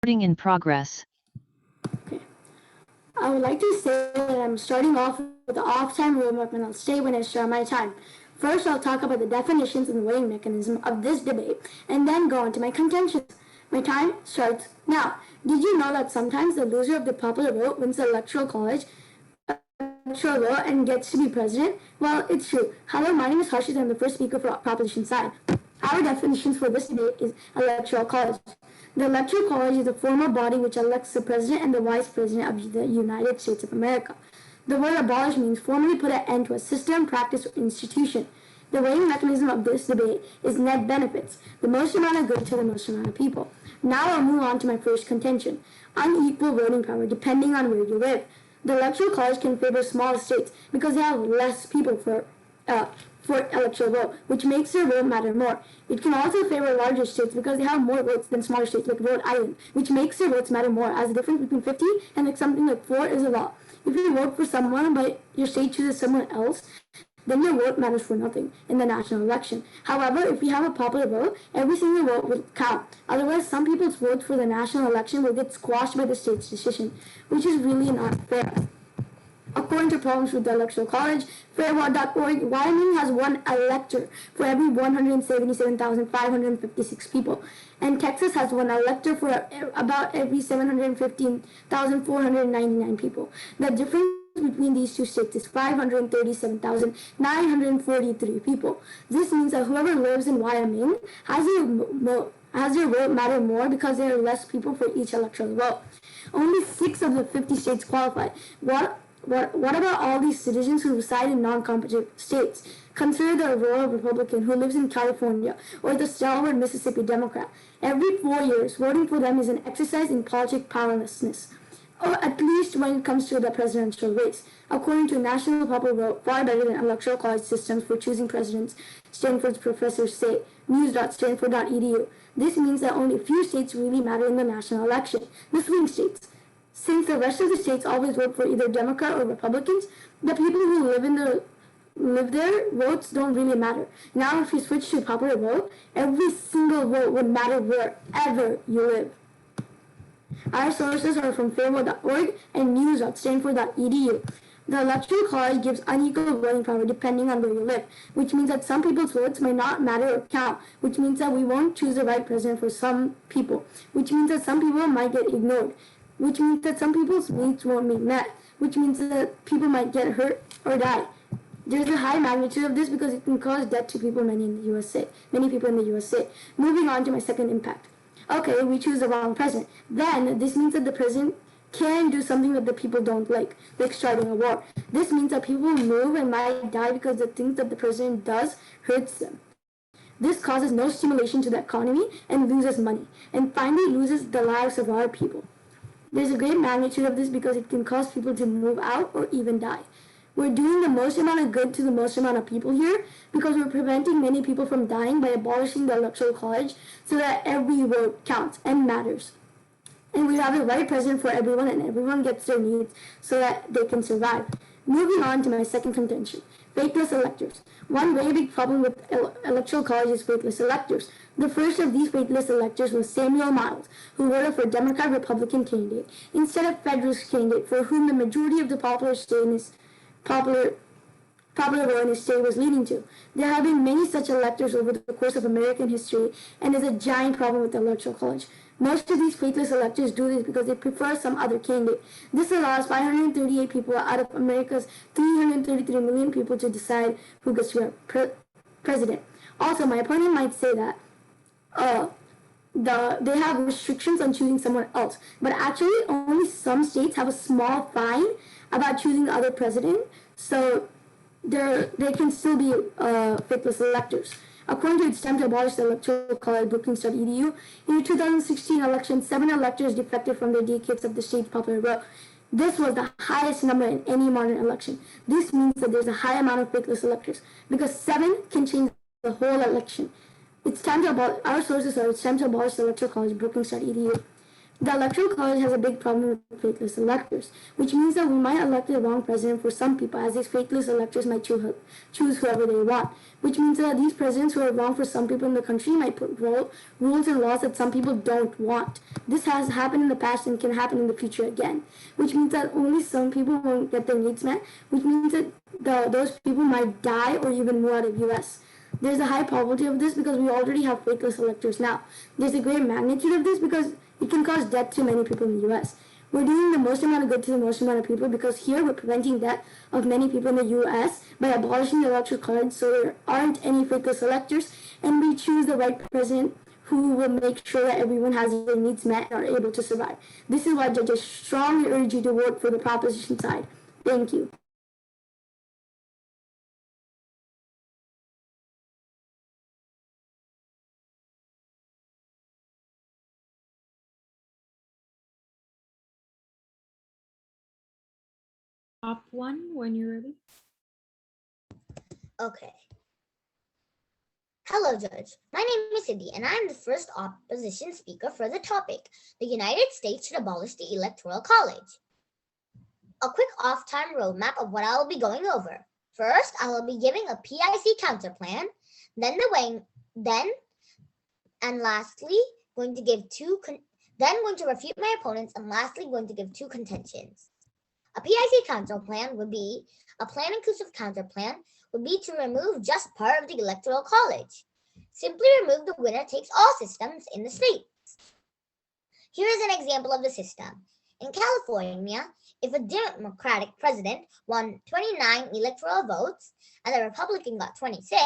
Recording in progress. Okay. I would like to say that I'm starting off with the off-time roadmap, and I'll stay when I start my time. First, I'll talk about the definitions and the voting mechanism of this debate, and then go on to my contentions. My time starts now. Did you know that sometimes the loser of the popular vote wins the electoral college vote and gets to be president? Well, it's true. Hello, my name is Harshit. I'm the first speaker for Proposition Side. Our definitions for this debate is electoral college. The electoral college is a formal body which elects the president and the vice president of the United States of America. The word abolish means formally put an end to a system, practice, or institution. The voting mechanism of this debate is net benefits, the most amount of good to the most amount of people. Now I'll move on to my first contention, unequal voting power depending on where you live. The electoral college can favor smaller states because they have less people for electoral vote, which makes their vote matter more. It can also favor larger states because they have more votes than smaller states like Rhode Island, which makes their votes matter more, as the difference between 50 and like something like 4 is a lot. If you vote for someone but your state chooses someone else, then your vote matters for nothing in the national election. However, if you have a popular vote, every single vote will count. Otherwise, some people's votes for the national election will get squashed by the state's decision, which is really not fair. According to problems with the Electoral College, fairvote.org, Wyoming has one elector for every 177,556 people, and Texas has one elector for about every 715,499 people. The difference between these two states is 537,943 people. This means that whoever lives in Wyoming has their vote matter more because there are less people for each electoral vote. Only 6 of the 50 states qualify. What about all these citizens who reside in non-competitive states? Consider the rural Republican who lives in California or the stalwart Mississippi Democrat. Every 4 years, voting for them is an exercise in politic powerlessness, or at least when it comes to the presidential race. According to National Popular Vote, far better than electoral college systems for choosing presidents, Stanford's professors say, news.stanford.edu. This means that only a few states really matter in the national election, the swing states. Since the rest of the states always vote for either Democrat or Republicans, the people who live there, votes don't really matter. Now, if you switch to popular vote, every single vote would matter wherever you live. Our sources are from fairvote.org and news.stanford.edu. The Electoral College gives unequal voting power depending on where you live, which means that some people's votes might not matter or count, which means that we won't choose the right president for some people, which means that some people might get ignored, which means that some people's needs won't be met, which means that people might get hurt or die. There's a high magnitude of this because it can cause death to many people in the USA. Moving on to my second impact. Okay, we choose the wrong president. Then this means that the president can do something that the people don't like starting a war. This means that people move and might die because the things that the president does hurts them. This causes no stimulation to the economy and loses money, and finally loses the lives of our people. There's a great magnitude of this because it can cause people to move out or even die. We're doing the most amount of good to the most amount of people here because we're preventing many people from dying by abolishing the Electoral College so that every vote counts and matters. And we have the right president for everyone and everyone gets their needs so that they can survive. Moving on to my second contention, faithless electors. One very big problem with Electoral College is faithless electors. The first of these faithless electors was Samuel Miles, who voted for Democrat-Republican candidate instead of Federalist candidate for whom the majority of the popular vote in his state was leading to. There have been many such electors over the course of American history, and there's a giant problem with the Electoral College. Most of these faithless electors do this because they prefer some other candidate. This allows 538 people out of America's 333 million people to decide who gets to be president. Also, my opponent might say that they have restrictions on choosing someone else, but actually only some states have a small fine about choosing the other president, so they can still be faithless electors. According to its time to abolish the Electoral College, Brookings.edu, in the 2016 election, 7 electors defected from their delegates of the state's popular vote. This was the highest number in any modern election. This means that there's a high amount of faithless electors because 7 can change the whole election. Our sources are it's time to abolish the Electoral College, Brookings.edu. The Electoral College has a big problem with faithless electors, which means that we might elect the wrong president for some people, as these faithless electors might choose whoever they want, which means that these presidents who are wrong for some people in the country might put rules and laws that some people don't want. This has happened in the past and can happen in the future again, which means that only some people won't get their needs met, which means that those people might die or even move out of U.S. There's a high probability of this because we already have faithless electors now. There's a great magnitude of this because it can cause death to many people in the U.S. We're doing the most amount of good to the most amount of people because here we're preventing death of many people in the U.S. by abolishing the electoral college so there aren't any faithless electors, and we choose the right president who will make sure that everyone has their needs met and are able to survive. This is why judges strongly urge you to vote for the proposition side. Thank you. Top one when you're ready. Okay. Hello, Judge. My name is Cindy, and I am the first opposition speaker for the topic. The United States should abolish the Electoral College. A quick off-time roadmap of what I will be going over. First, I will be giving a PIC counter plan, and lastly, going to refute my opponents, and lastly, going to give two contentions. A PIC counter plan would be a plan-inclusive counter plan would be to remove just part of the Electoral College. Simply remove the winner-takes-all systems in the states. Here is an example of the system. In California, if a Democratic president won 29 electoral votes and the Republican got 26,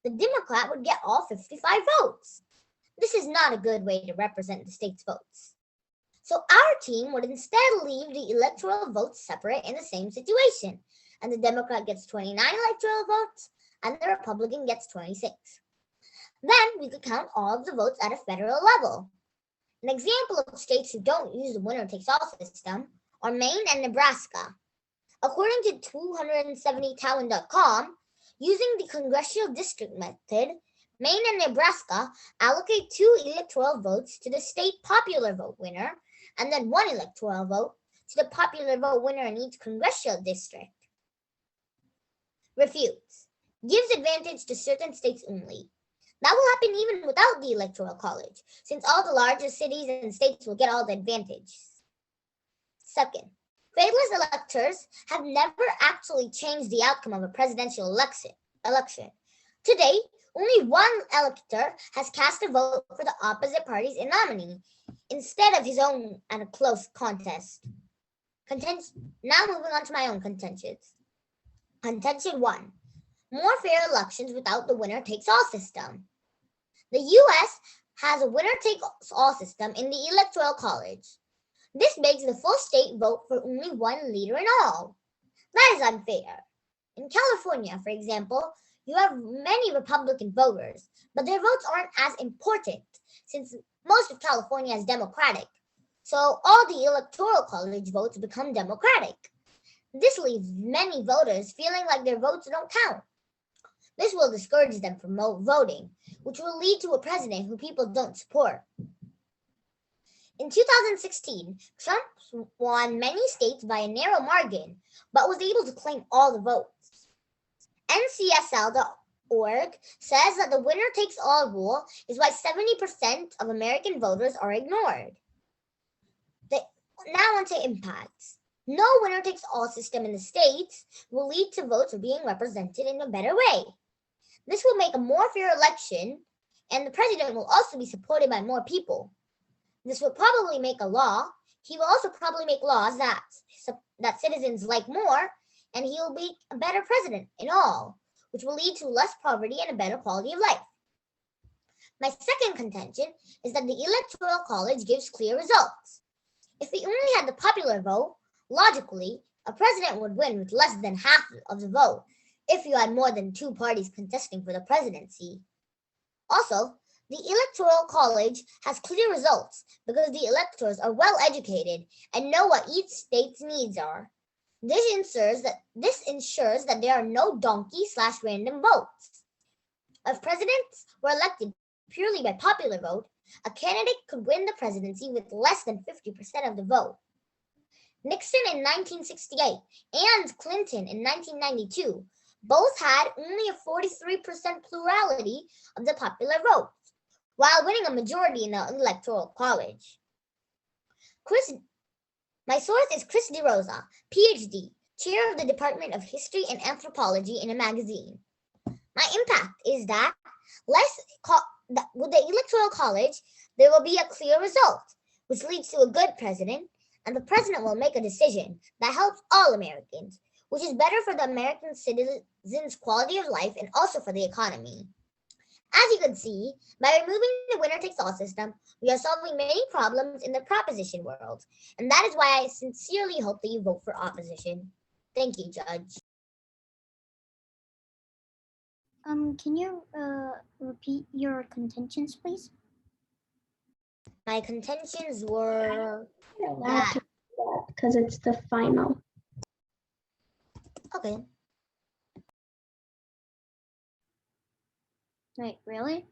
the Democrat would get all 55 votes. This is not a good way to represent the state's votes. So our team would instead leave the electoral votes separate in the same situation, and the Democrat gets 29 electoral votes and the Republican gets 26. Then we could count all of the votes at a federal level. An example of states who don't use the winner-takes-all system are Maine and Nebraska. According to 270talent.com, using the congressional district method, Maine and Nebraska allocate 2 electoral votes to the state popular vote winner and then 1 electoral vote to the popular vote winner in each congressional district. Refutes. Gives advantage to certain states only. That will happen even without the Electoral College, since all the larger cities and states will get all the advantages. Second, faithless electors have never actually changed the outcome of a presidential election. Today, only one elector has cast a vote for the opposite party's nominee instead of his own at a close contest. Now moving on to my own contentions. Contention 1. More fair elections without the winner-takes-all system. The U.S. has a winner-takes-all system in the Electoral College. This makes the full state vote for only one leader in all. That is unfair. In California, for example, you have many Republican voters, but their votes aren't as important since most of California is Democratic. So all the Electoral College votes become Democratic. This leaves many voters feeling like their votes don't count. This will discourage them from voting, which will lead to a president who people don't support. In 2016, Trump won many states by a narrow margin, but was able to claim all the votes. NCSL.org says that the winner-takes-all rule is why 70% of American voters are ignored. Now on to impacts. No winner-takes-all system in the states will lead to votes being represented in a better way. This will make a more fair election, and the president will also be supported by more people. This will probably make a law. He will also probably make laws that citizens like more, and he will be a better president in all, which will lead to less poverty and a better quality of life. My second contention is that the Electoral College gives clear results. If we only had the popular vote, logically, a president would win with less than half of the vote if you had more than 2 parties contesting for the presidency. Also, the Electoral College has clear results because the electors are well educated and know what each state's needs are. This ensures that there are no donkey/random votes. If presidents were elected purely by popular vote, a candidate could win the presidency with less than 50% of the vote. Nixon in 1968 and Clinton in 1992 both had only a 43% plurality of the popular vote, while winning a majority in the Electoral College. My source is Chris DeRosa, PhD, chair of the Department of History and Anthropology in a magazine. My impact is that with the Electoral College, there will be a clear result, which leads to a good president, and the president will make a decision that helps all Americans, which is better for the American citizens' quality of life and also for the economy. As you can see, by removing the winner-takes-all system, we are solving many problems in the proposition world, and that is why I sincerely hope that you vote for opposition. Thank you, Judge. Can you repeat your contentions, please? My contentions were that because it's the final. okay. Wait, really?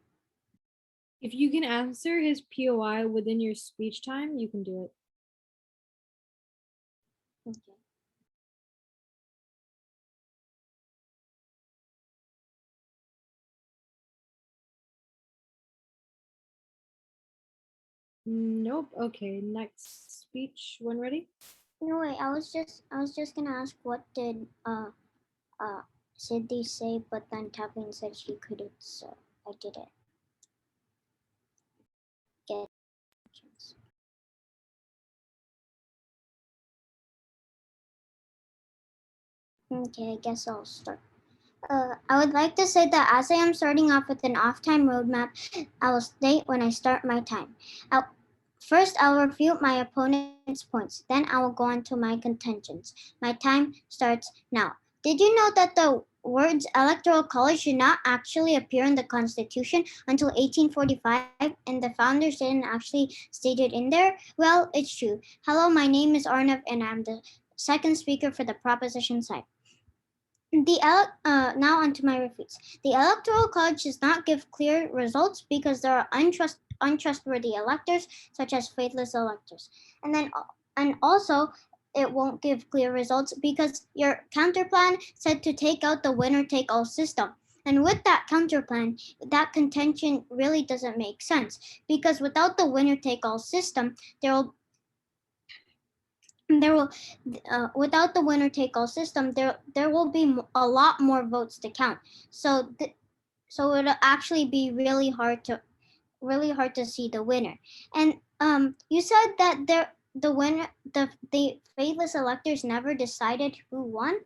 If you can answer his POI within your speech time, you can do it. Okay. Nope. Okay, next speech. When ready? No, wait. I was just gonna ask, what did Cindy say? But then Tapping said she couldn't, so I didn't get questions. Okay, I guess I'll start. I would like to say that as I am starting off with an off-time roadmap, I will state when I start my time. First, I'll refute my opponent's points. Then I will go on to my contentions. My time starts now. Did you know that the words Electoral College should not actually appear in the Constitution until 1845, and the founders didn't actually state it in there? Well, it's true. Hello, my name is Arnav, and I'm the second speaker for the proposition side. Now onto my refutes. The Electoral College does not give clear results because there are untrustworthy electors, such as faithless electors. And also, it won't give clear results because your counterplan said to take out the winner-take-all system. And with that counterplan, that contention really doesn't make sense because without the winner-take-all system, without the winner-take-all system, there will be a lot more votes to count. So it'll actually be really hard to see the winner. And you said that the faithless electors never decided who won.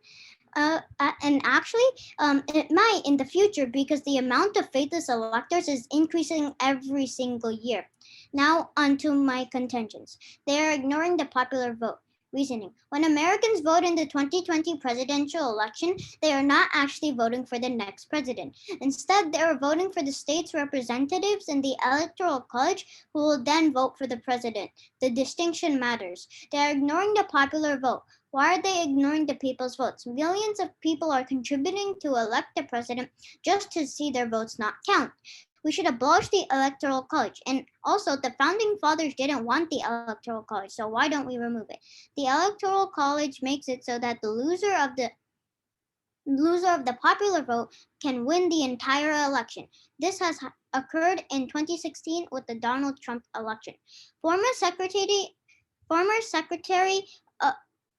And actually, it might in the future because the amount of faithless electors is increasing every single year. Now, onto my contentions. They are ignoring the popular vote. Reasoning. When Americans vote in the 2020 presidential election, they are not actually voting for the next president. Instead, they are voting for the state's representatives in the Electoral College who will then vote for the president. The distinction matters. They are ignoring the popular vote. Why are they ignoring the people's votes? Millions of people are contributing to elect the president just to see their votes not count. We should abolish the Electoral College. And also, the founding fathers didn't want the Electoral College, so why don't we remove it? The Electoral College makes it so that the loser of the popular vote can win the entire election. This has occurred in 2016 with the Donald Trump election. Former Secretary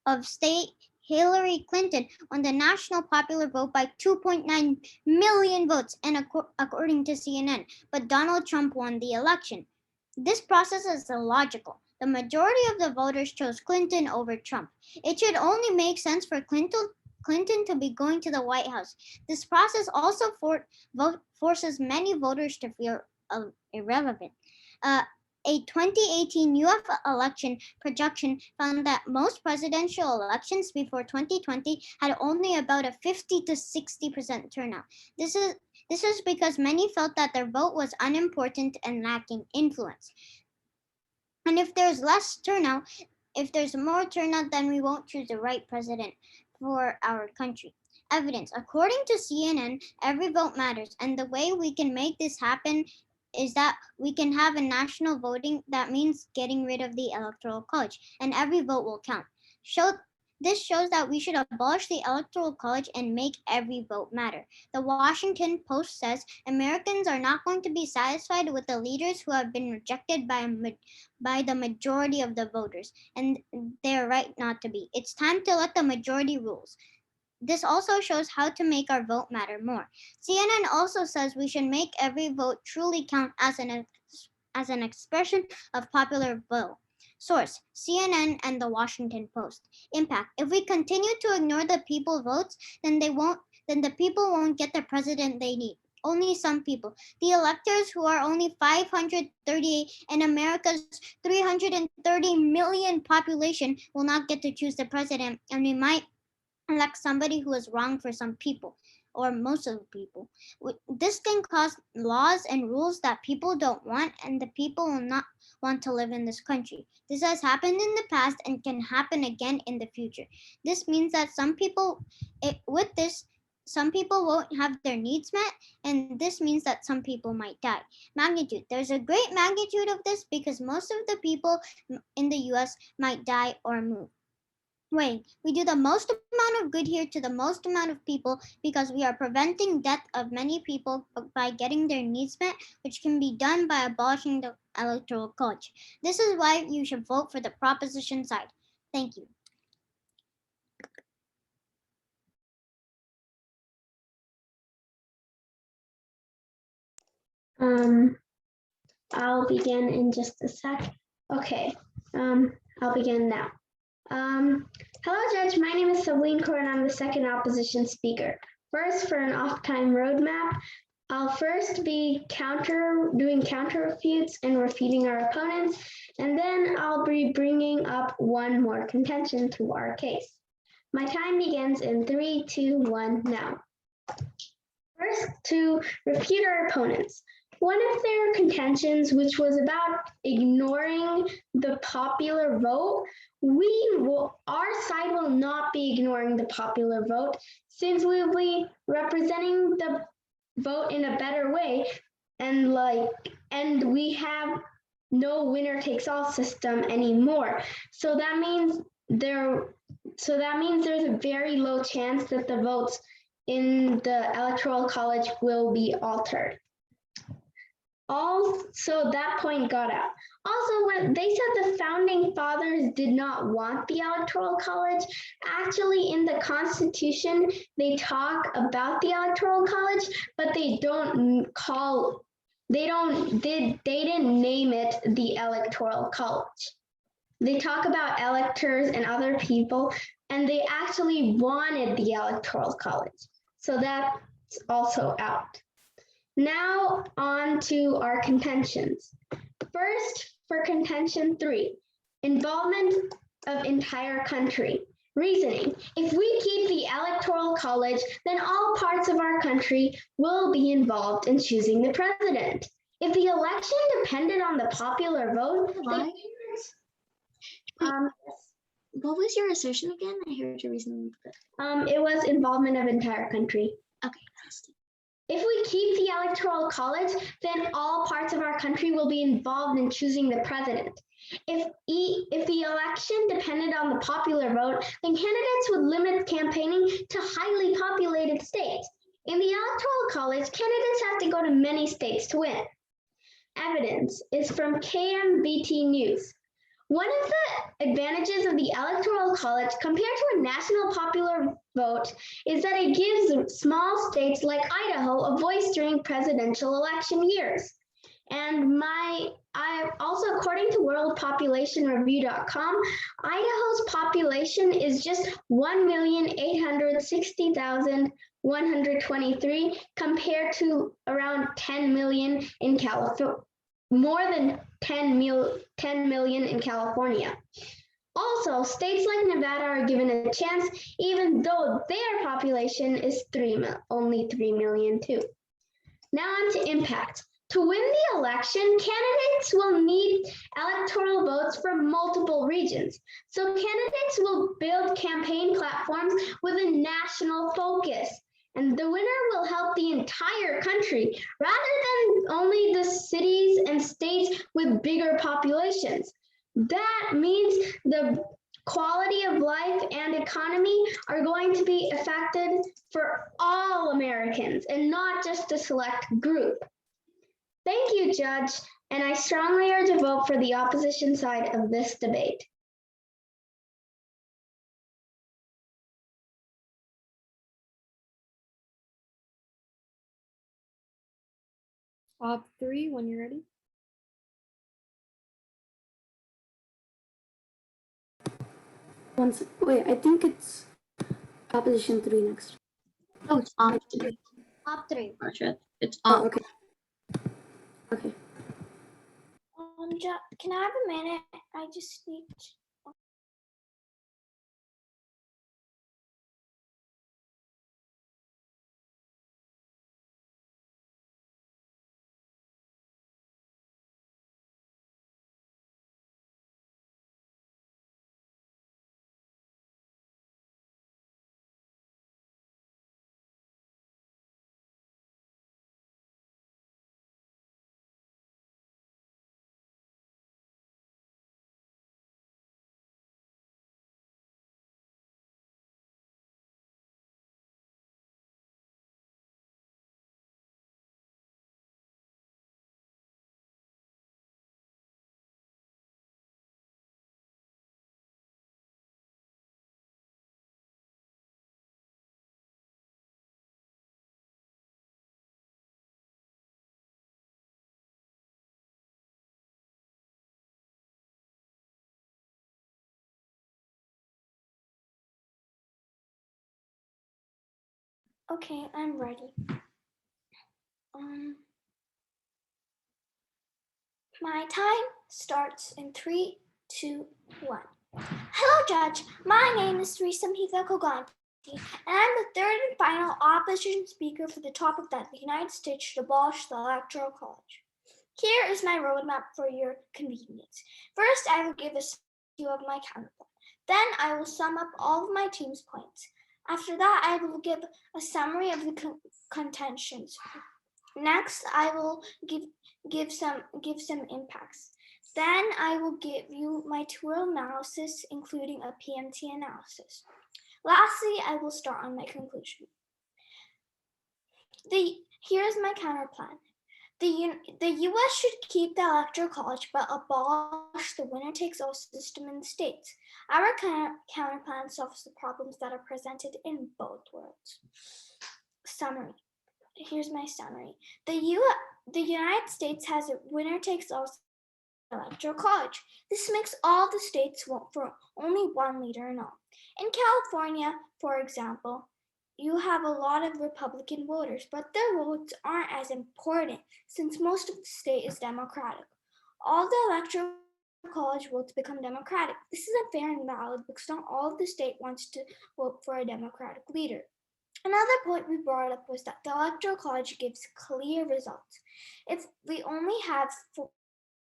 of State Hillary Clinton won the national popular vote by 2.9 million votes, and according to CNN, but Donald Trump won the election. This process is illogical. The majority of the voters chose Clinton over Trump. It should only make sense for Clinton to be going to the White House. This process also forces many voters to feel irrelevant. A 2018 UF election projection found that most presidential elections before 2020 had only about a 50 to 60% turnout. This is because many felt that their vote was unimportant and lacking influence. And if there's more turnout, then we won't choose the right president for our country. Evidence. According to CNN, every vote matters, and the way we can make this happen is that we can have a national voting. That means getting rid of the electoral college, and every vote will count. This shows that we should abolish the electoral college and make every vote matter. The Washington Post says Americans are not going to be satisfied with the leaders who have been rejected by the majority of the voters, and they're right not to be. It's time to let the majority rules. This also shows how to make our vote matter more. CNN also says we should make every vote truly count as an expression of popular will. Source: CNN and the Washington Post. Impact: if we continue to ignore the people votes, then the people won't get the president they need. Only some people. The electors, who are only 538 in America's 330 million population, will not get to choose the president, and we might elect somebody who is wrong for some people or most of the people. This can cause laws and rules that people don't want, and the people will not want to live in this country. This has happened in the past and can happen again in the future. This means that some people won't have their needs met, and this means that some people might die. Magnitude: there's a great magnitude of this because most of the people in the US might die or move. Way: we do the most amount of good here to the most amount of people because we are preventing death of many people by getting their needs met, which can be done by abolishing the electoral college. This is why you should vote for the proposition side. Thank you. I'll begin in just a sec. Okay, I'll begin now. Hello, Judge. My name is Sabine Kaur, and I'm the second opposition speaker. First, for an off-time roadmap, I'll first be doing counter refutes and refuting our opponents, and then I'll be bringing up one more contention to our case. My time begins in 3, 2, 1, now. First, to refute our opponents. One of their contentions, which was about ignoring the popular vote, our side will not be ignoring the popular vote, since we will be representing the vote in a better way, and we have no winner takes all system anymore. So that means there's a very low chance that the votes in the electoral college will be altered. Also, that point got out. Also, when they said the founding fathers did not want the electoral college, actually in the Constitution, they talk about the electoral college, but they didn't name it the electoral college. They talk about electors and other people, and they actually wanted the electoral college. So that's also out. Now on to our contentions. First, for contention 3, involvement of entire country. Reasoning: if we keep the electoral college, then all parts of our country will be involved in choosing the president. If the election depended on the popular vote, what was your assertion again? I heard your reasoning. It was involvement of entire country. Okay. If we keep the electoral college, then all parts of our country will be involved in choosing the president. If the election depended on the popular vote, then candidates would limit campaigning to highly populated states. In the electoral college, candidates have to go to many states to win. Evidence is from KMBT News. One of the advantages of the electoral college compared to a national popular vote is that it gives small states like Idaho a voice during presidential election years. And also, according to worldpopulationreview.com, Idaho's population is just 1,860,123 compared to around 10 million in California. More than 10 million in California. Also, states like Nevada are given a chance, even though their population is only 3 million too. Now on to impact. To win the election, candidates will need electoral votes from multiple regions. So candidates will build campaign platforms with a national focus. And the winner will help the entire country rather than only the cities and states with bigger populations. That means the quality of life and economy are going to be affected for all Americans and not just a select group. Thank you, Judge, and I strongly urge a vote for the opposition side of this debate. Op 3 when you're ready. Wait, I think it's opposition 3 next. Oh, it's op 3. Op 3. Gotcha. It's Oh, op. okay. Okay. Can I have a minute? I just need to. Okay, I'm ready. My time starts in 3, 2, 1. Hello, Judge. My name is Sri Samhita Koganti, and I'm the third and final opposition speaker for the topic that the United States should abolish the Electoral College. Here is my roadmap for your convenience. First, I will give a view of my counterpart. Then I will sum up all of my team's points. After that, I will give a summary of the contentions. Next, I will give some impacts. Then I will give you my two-row analysis, including a PMT analysis. Lastly, I will start on my conclusion. Here's my counterplan. The US should keep the Electoral College but abolish the winner-takes-all system in the states. Our counterplan solves the problems that are presented in both worlds. Summary. Here's my summary. The United States has a winner-takes-all Electoral College. This makes all the states vote for only one leader in all. In California, for example, you have a lot of Republican voters, but their votes aren't as important since most of the state is Democratic. All the Electoral College votes become Democratic. This isn't fair and valid because not all of the state wants to vote for a Democratic leader. Another point we brought up was that the Electoral College gives clear results. If we only have 4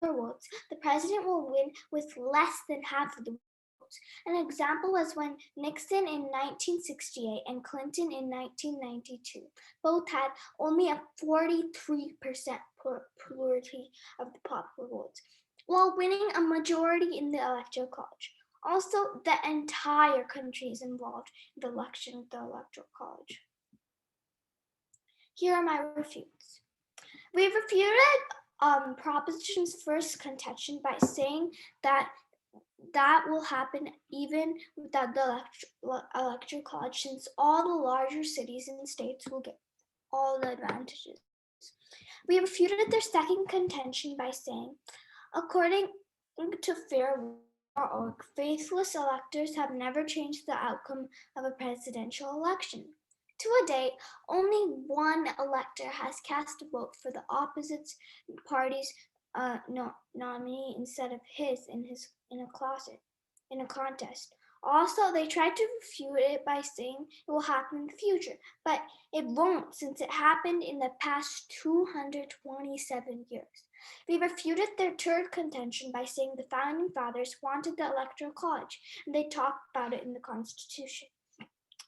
votes, the president will win with less than half of the votes. An example was when Nixon in 1968 and Clinton in 1992 both had only a 43% plurality of the popular votes, while winning a majority in the Electoral College. Also, the entire country is involved in the election of the Electoral College. Here are my refutes. We refuted Proposition's first contention by saying that will happen even without the Electoral College, since all the larger cities and states will get all the advantages. We refuted their second contention by saying, according to Fair.org, faithless electors have never changed the outcome of a presidential election. To a date, only one elector has cast a vote for the opposite party's nominee instead of his in a contest. Also, they tried to refute it by saying it will happen in the future, but it won't since it happened in the past 227 years. We refuted their third contention by saying the Founding Fathers wanted the Electoral College, and they talked about it in the Constitution.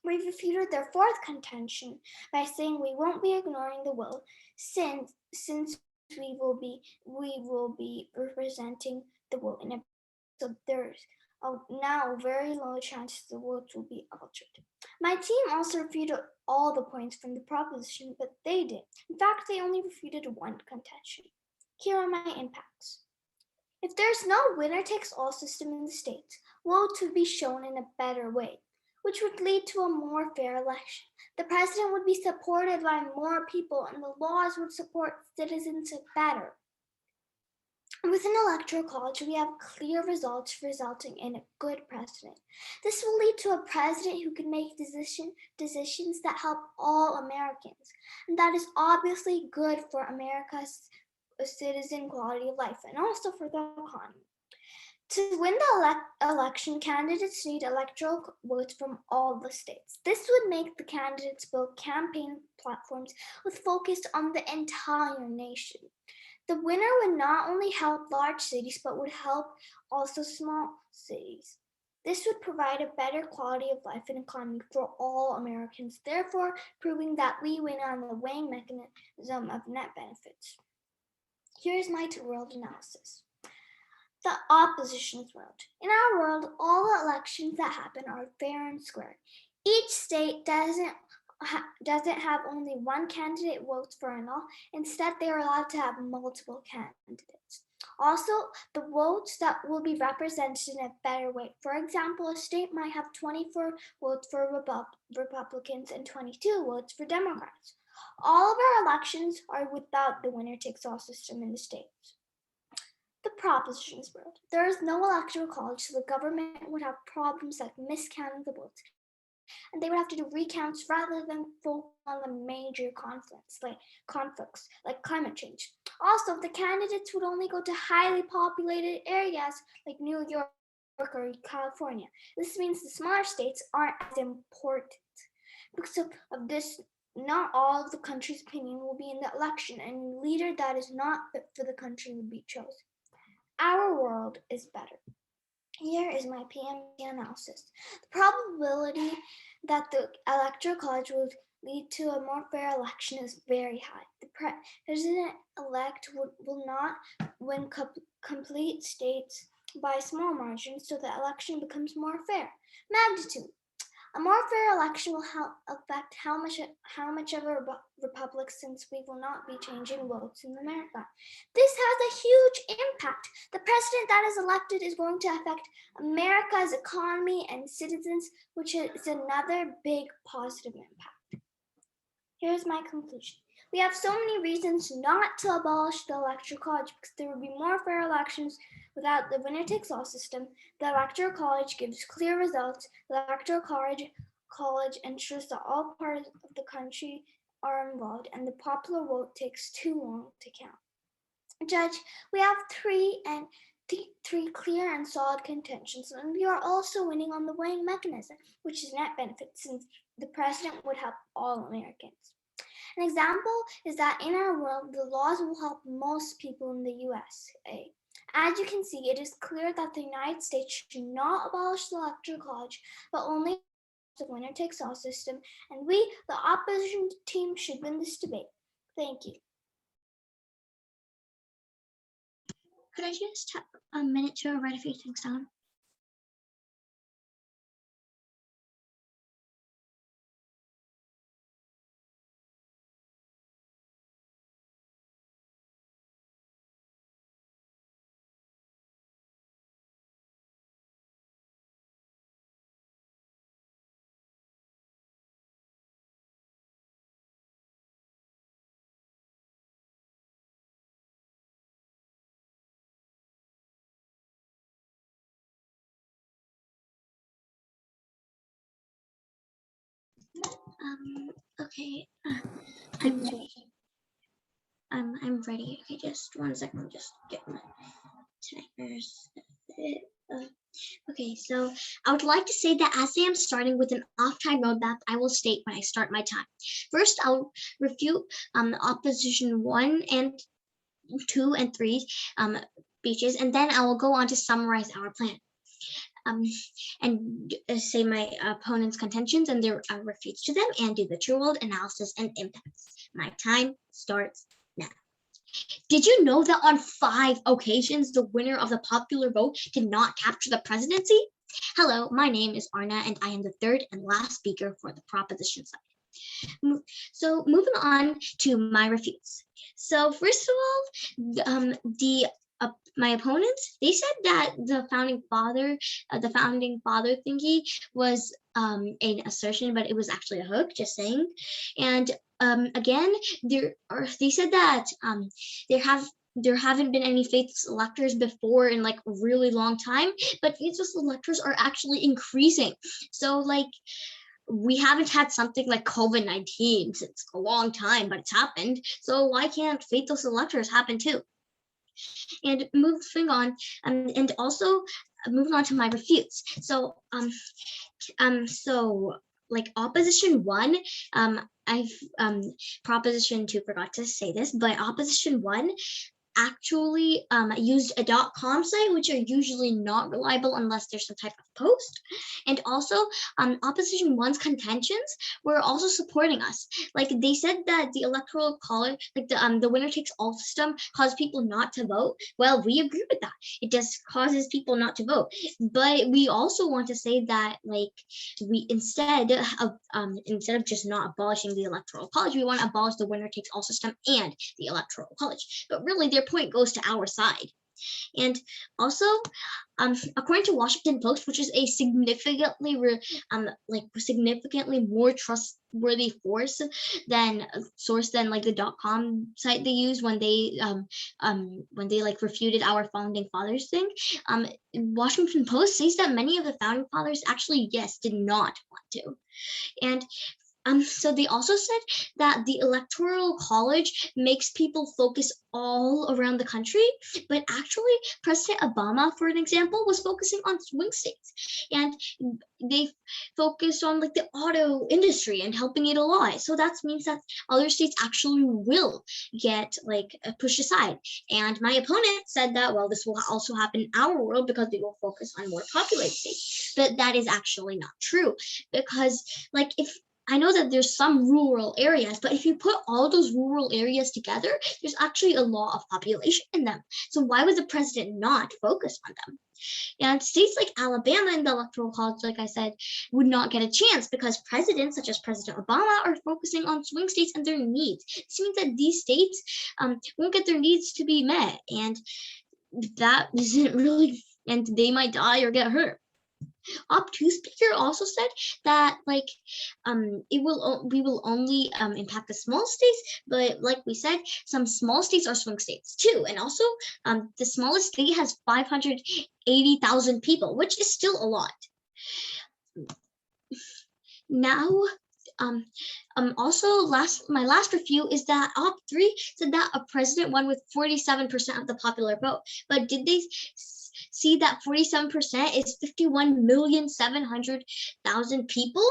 We refuted their fourth contention by saying we won't be ignoring the will since we will be representing the will in a, so there's now very low chance the votes will be altered. My team also refuted all the points from the proposition, but they did. In fact, they only refuted one contention. Here are my impacts. If there's no winner-takes-all system in the states, votes would be shown in a better way, which would lead to a more fair election. The president would be supported by more people, and the laws would support citizens better. With an electoral college, we have clear results resulting in a good president. This will lead to a president who can make decisions that help all Americans, and that is obviously good for America's citizen quality of life and also for the economy. To win the election, candidates need electoral votes from all the states. This would make the candidates build campaign platforms with focus on the entire nation. The winner would not only help large cities, but would help also small cities. This would provide a better quality of life and economy for all Americans, therefore proving that we win on the weighing mechanism of net benefits. Here's my two-world analysis. The opposition's world. In our world, all elections that happen are fair and square. Each state doesn't have only one candidate votes for an all. Instead, they are allowed to have multiple candidates. Also, the votes that will be represented in a better way. For example, a state might have 24 votes for Republicans and 22 votes for Democrats. All of our elections are without the winner-takes-all system in the states. The propositions world. There is no electoral college, so the government would have problems like miscounting the votes, and they would have to do recounts rather than focus on the major conflicts like climate change. Also, the candidates would only go to highly populated areas like New York or California. This means the smaller states aren't as important. Because of this, not all of the country's opinion will be in the election, and a leader that is not fit for the country would be chosen. Our world is better. Here is my PMC analysis. The probability that the electoral college will lead to a more fair election is very high. The president-elect will not win complete states by a small margin, so the election becomes more fair. Magnitude. A more fair election will affect how much of a republic, since we will not be changing votes in America. This has a huge impact. The president that is elected is going to affect America's economy and citizens, which is another big positive impact. Here's my conclusion. We have so many reasons not to abolish the electoral college because there will be more fair elections without the winner-takes-all system. The electoral college gives clear results. The electoral college ensures that all parts of the country are involved, and the popular vote takes too long to count. Judge, we have three clear and solid contentions, and we are also winning on the weighing mechanism, which is net benefits, since the president would help all Americans. An example is that in our world, the laws will help most people in the USA. As you can see, it is clear that the United States should not abolish the electoral college, but only the winner-takes-all system, and we, the opposition team, should win this debate. Thank you. Could I just have a minute to write a few things down? Okay. I'm ready. Okay, just 1 second. Just get my typers. Okay, so I would like to say that as I am starting with an off-time roadmap, I will state when I start my time. First, I'll refute opposition 1 and 2 and 3 speeches, and then I will go on to summarize our plan. say my opponent's contentions and their refutes to them, and do the true world analysis and impacts. My time starts now. Did you know that on 5 occasions, the winner of the popular vote did not capture the presidency? Hello, my name is Arna, and I am the third and last speaker for the proposition side. So moving on to my refutes. So first of all, my opponents, they said that the founding father thingy was an assertion, but it was actually a hook, just saying. And again, they said that there haven't been any faithless electors before in like a really long time, but faithless electors are actually increasing. So like, we haven't had something like COVID-19 since a long time, but it's happened. So why can't faithless electors happen too? And moving on, and also moving on to my refutes. So so like opposition 1, I've proposition 2 forgot to say this, but opposition 1 actually used a .com site, which are usually not reliable unless there's some type of post. And also opposition 1's contentions were also supporting us. Like they said that the electoral college, like the winner takes all system caused people not to vote. Well, we agree with that. It just causes people not to vote. But we also want to say that like we instead of just not abolishing the electoral college, we want to abolish the winner takes all system and the electoral college. But really their point goes to our side. And also, according to Washington Post, which is a significantly more trustworthy source than like the .com site they used when they like refuted our founding fathers thing, Washington Post says that many of the founding fathers actually did not want to. And so they also said that the electoral college makes people focus all around the country, but actually President Obama, for an example, was focusing on swing states, and they focused on like the auto industry and helping it a lot. So that means that other states actually will get like pushed aside. And my opponent said that, well, this will also happen in our world because they will focus on more populated states, but that is actually not true, because like if I know that there's some rural areas, but if you put all those rural areas together, there's actually a lot of population in them. So why would the president not focus on them? And states like Alabama in the electoral college, like I said, would not get a chance because presidents such as President Obama are focusing on swing states and their needs. This means that these states won't get their needs to be met, and that isn't really, and they might die or get hurt. Op2 speaker also said that like we will only impact the small states, but like we said, some small states are swing states too, and also the smallest state has 580,000 people, which is still a lot. Now also my last refute is that Op3 said that a president won with 47% of the popular vote, but did they see that 47% is 51,700,000 people?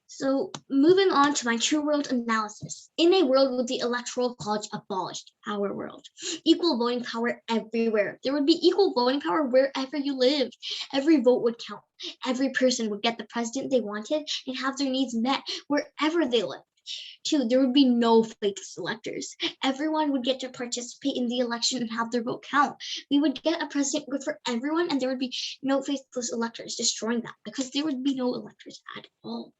So moving on to my true world analysis. In a world with the electoral college abolished, our world, equal voting power everywhere. There would be equal voting power wherever you lived. Every vote would count. Every person would get the president they wanted and have their needs met wherever they lived. 2, there would be no faithless electors. Everyone would get to participate in the election and have their vote count. We would get a president good for everyone, and there would be no faithless electors, destroying that because there would be no electors at all.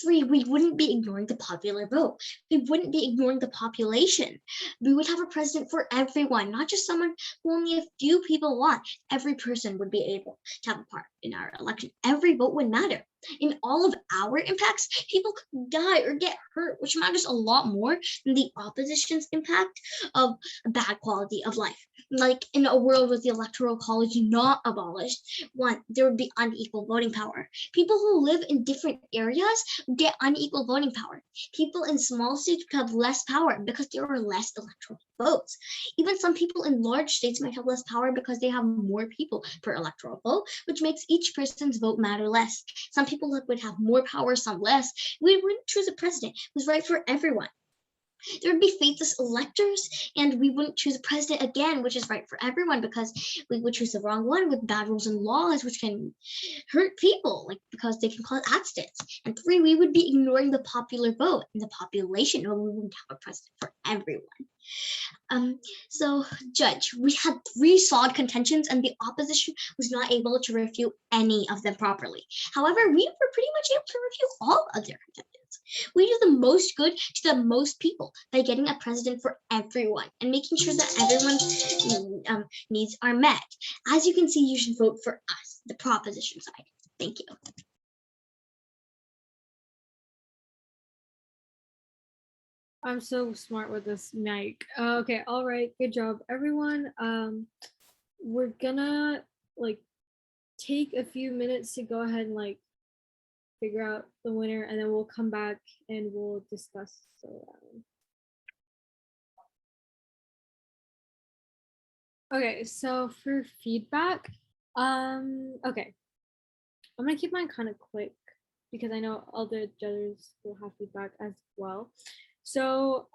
3, we wouldn't be ignoring the popular vote. We wouldn't be ignoring the population. We would have a president for everyone, not just someone who only a few people want. Every person would be able to have a part in our election. Every vote would matter. In all of our impacts, people could die or get hurt, which matters a lot more than the opposition's impact of a bad quality of life. Like in a world with the electoral college not abolished, 1, there would be unequal voting power. People who live in different areas would get unequal voting power. People in small states would have less power because there are less electoral votes. Even some people in large states might have less power because they have more people per electoral vote, which makes each person's vote matter less. Some people would have more power, some less. We wouldn't choose a president who's right for everyone. There would be faithless electors, and we wouldn't choose a president again, which is right for everyone, because we would choose the wrong one with bad rules and laws, which can hurt people, like because they can cause accidents. And 3, we would be ignoring the popular vote and the population, or we wouldn't have a president for everyone. So, Judge, we had 3 solid contentions, and the opposition was not able to refute any of them properly. However, we were pretty much able to refute all of their contentions. We do the most good to the most people by getting a president for everyone and making sure that everyone's needs are met. As you can see, you should vote for us, the proposition side. Thank you. I'm so smart with this mic. Okay, all right, good job, everyone. We're gonna like take a few minutes to go ahead and like figure out the winner, and then we'll come back and we'll discuss. So, okay, so for feedback, okay, I'm gonna keep mine kind of quick because I know other judges will have feedback as well. So,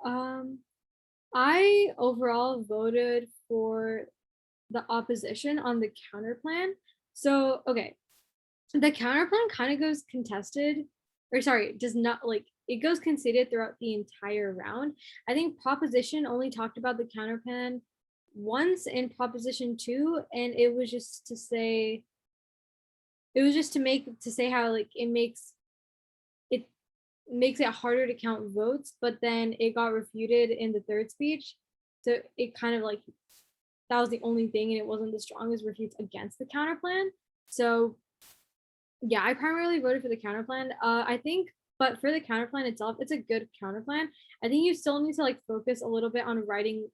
I overall voted for the opposition on the counter plan. So, okay, the counter plan kind of goes contested, or sorry, does not like it goes conceded throughout the entire round. I think proposition only talked about the counter plan once in proposition 2, and it was just to say, say how like it makes it harder to count votes, but then it got refuted in the third speech. So it kind of like that was the only thing, and it wasn't the strongest refutes against the counter plan. So yeah, I primarily voted for the counter plan. I think, but for the counter plan itself, it's a good counter plan. I think you still need to like focus a little bit on writing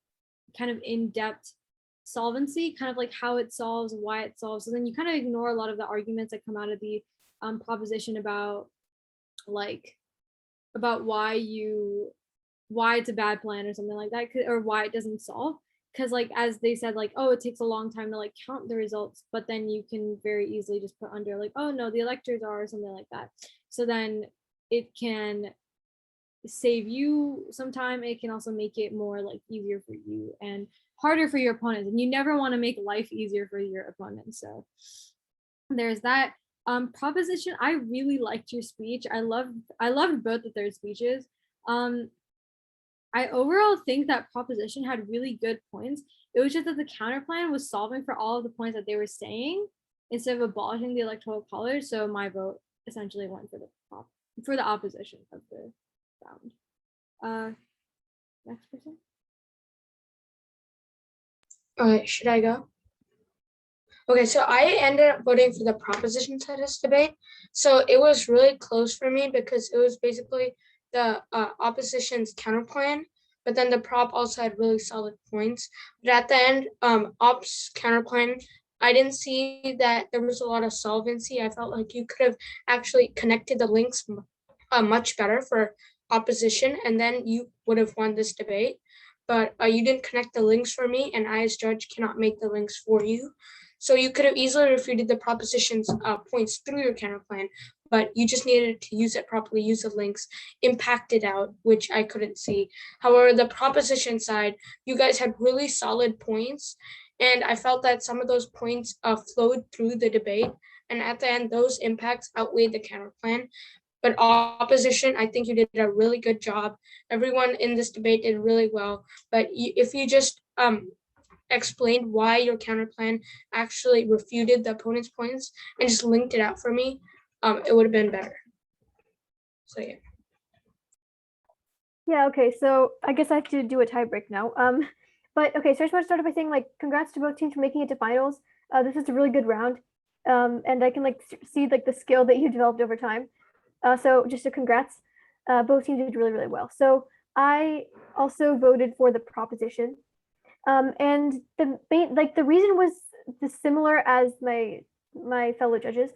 kind of in-depth solvency, kind of like how it solves, why it solves. So then you kind of ignore a lot of the arguments that come out of the proposition about why it's a bad plan or something like that, or why it doesn't solve. Because like as they said, like, oh, it takes a long time to like count the results, but then you can very easily just put under like, oh no, the electors are, or something like that. So then it can save you some time. It can also make it more like easier for you and harder for your opponents, and you never want to make life easier for your opponents. So there's that. Proposition, I really liked your speech. I loved both the third speeches. I overall think that proposition had really good points. It was just that the counter plan was solving for all of the points that they were saying instead of abolishing the electoral college. So my vote essentially went for the opposition of the round. Next person. Okay, should I go? Okay, so I ended up voting for the proposition side of this debate. So it was really close for me because it was basically the opposition's counter plan, but then the prop also had really solid points. But at the end, op's counter plan, I didn't see that there was a lot of solvency. I felt like you could have actually connected the links much better for opposition, and then you would have won this debate. But you didn't connect the links for me, and I as judge cannot make the links for you. So you could have easily refuted the proposition's points through your counter plan, but you just needed to use it properly, use the links, impact it out, which I couldn't see. However, the proposition side, you guys had really solid points, and I felt that some of those points flowed through the debate, and at the end, those impacts outweighed the counter plan. But opposition, I think you did a really good job. Everyone in this debate did really well, but if you just explained why your counter plan actually refuted the opponent's points and just linked it out for me, it would have been better. So yeah. Yeah, okay, so I guess I have to do a tie break now. But okay, so I just want to start off by saying like congrats to both teams for making it to finals. This is a really good round. And I can like see like the skill that you developed over time. So just a congrats. Both teams did really, really well. So I also voted for the proposition. And the reason was similar as my fellow judges,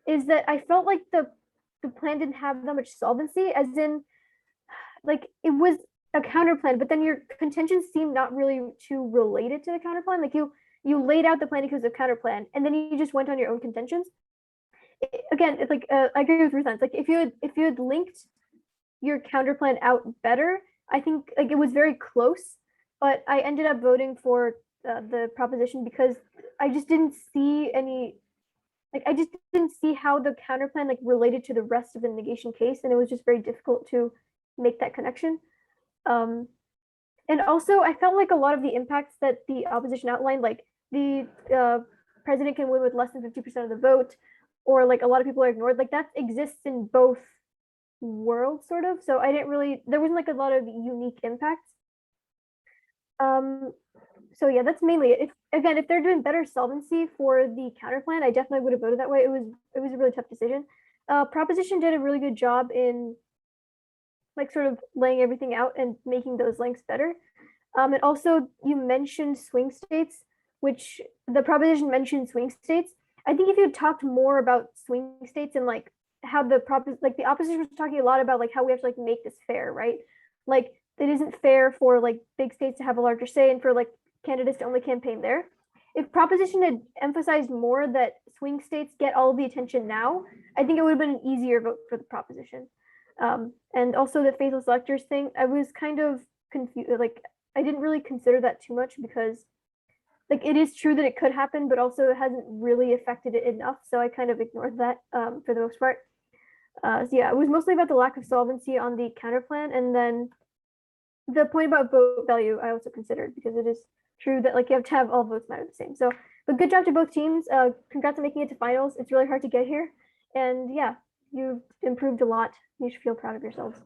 is that I felt like the plan didn't have that much solvency, as in like it was a counter plan, but then your contentions seemed not really too related to the counter plan. Like you laid out the plan because of counter plan, and then you just went on your own contentions. Again, it's like I agree with Ruth. Like if you had linked your counter plan out better, I think like it was very close, but I ended up voting for the proposition because I just didn't see any, like I just didn't see how the counterplan like related to the rest of the negation case, and it was just very difficult to make that connection. And also, I felt like a lot of the impacts that the opposition outlined, like the president can win with less than 50% of the vote, or like a lot of people are ignored, like that exists in both worlds, sort of. So I didn't really, there wasn't like a lot of unique impacts. So yeah, that's mainly it. If they're doing better solvency for the counterplan, I definitely would have voted that way. It was a really tough decision. Proposition did a really good job in like sort of laying everything out and making those links better. And also you mentioned swing states, which the proposition mentioned swing states. I think if you had talked more about swing states and like how the opposition was talking a lot about like how we have to like make this fair, right? Like it isn't fair for like big states to have a larger say and for like candidates to only campaign there. If proposition had emphasized more that swing states get all the attention now, I think it would have been an easier vote for the proposition. And also the faithless electors thing, I was kind of confused. Like I didn't really consider that too much because like it is true that it could happen, but also it hasn't really affected it enough. So I kind of ignored that for the most part. So yeah, it was mostly about the lack of solvency on the counterplan, and then the point about vote value I also considered because it is true that like you have to have all votes matter the same. So, but good job to both teams. Congrats on making it to finals. It's really hard to get here, and yeah, you've improved a lot. You should feel proud of yourselves.